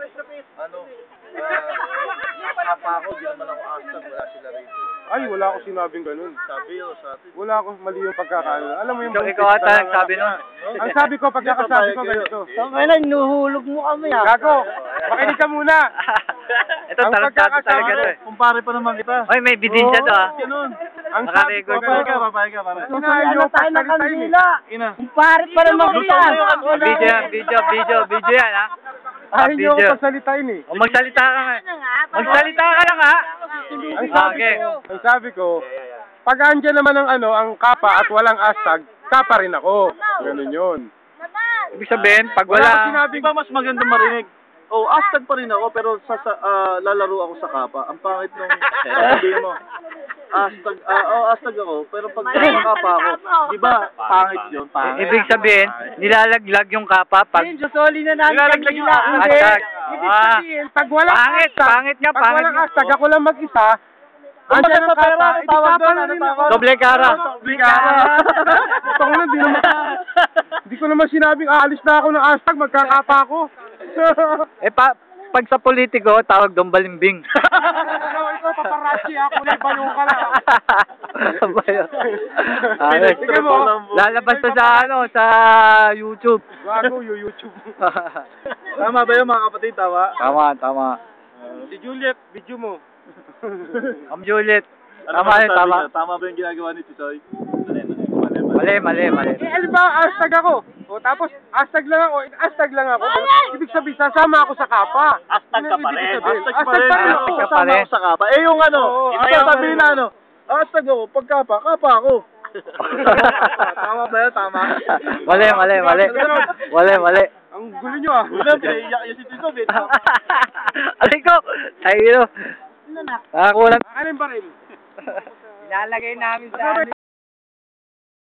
ano, kapa ako, di naman ako hashtag, wala sila rito. Ay, wala ako sinabing ganun. Sabi o sa atin. Wala ako mali yung pagkakaano. Alam mo yung... So, ikaw ata nagsabi nun. Ang sabi ko, pagkakasabi ko ganito. Ngayon, nuhulog mo kami ah. Gago, makinig ka muna. Ito, tarantado talaga to eh. Kumpare pa naman kita. Oy, may bidensya to ah. Ganun. Ang sabi ko, Naka-record to. Papayag ka, pare. Sinayo yung pagsalita yun eh. Ina. Kumpare pa naman kita. Video yan ha. Ayaw niyo Video. ako pagsalitain eh. O magsalita ka nga. Magsalita ka lang ha. Ang sabi ko, pag andyan naman ang ano, ang kapa at walang hashtag, kapa rin ako. Ganun yun. Ibig sabihin, pag Wala akong wala... sinabing... Di ba mas maganda marinig? Oh, hashtag pa rin ako, pero lalaro ako sa kapa. Ang pangit nung sabihin mo. Hashtag ako, pero pag kapa ako, di ba, pangit yun, pangit. Ibig sabihin, nilalaglag yung kapa pag... Soli na natin Nilalaglag yung kanila. hashtag. Ibig sabihin, pag walang Pangit, hashtag, pangit nga, pag pangit. walang hashtag, ako lang mag-isa, Kung andyan ang sa pera, kapa, ano edi tawag kapa doon? na Ano rin tawag? ako. Doble cara. Ito ko lang, di ko naman sinabing aalis na ako ng hashtag, magkakapa ako. Pag sa politiko, tawag doon balimbing. Ikaw, paparazzi, ako na bayo ka lang. Sige mo. Lalabas to sa ano, sa YouTube. Bago, YouTube. Tama ba yun mga kapatid? Tama? Tama. Si Juliet, video mo. Ma'am Juliet. Ano Tama ba yun, sabi tama. niya? Tama ba yung ginagawa ni Tisoy? Mali. Ano ba, hashtag ako? O tapos, hashtag lang ako. Ibig sabihin, sasama ako sa kapa. Hashtag ka pa Ibig rin. sabihin, Hashtag pa rin. Hashtag ka pa Kasama rin. ako sa kapa. Eh yung ano, sasabihin na ano, hashtag ako, pag kapa ako. Tama ba yun? Tama. Mali. Ang gulo nyo ah. Una, pinaiyak yung si Tisoy. Alay ko! Tayo. Nakakulang. Alin pa rin? Ilalagay namin sa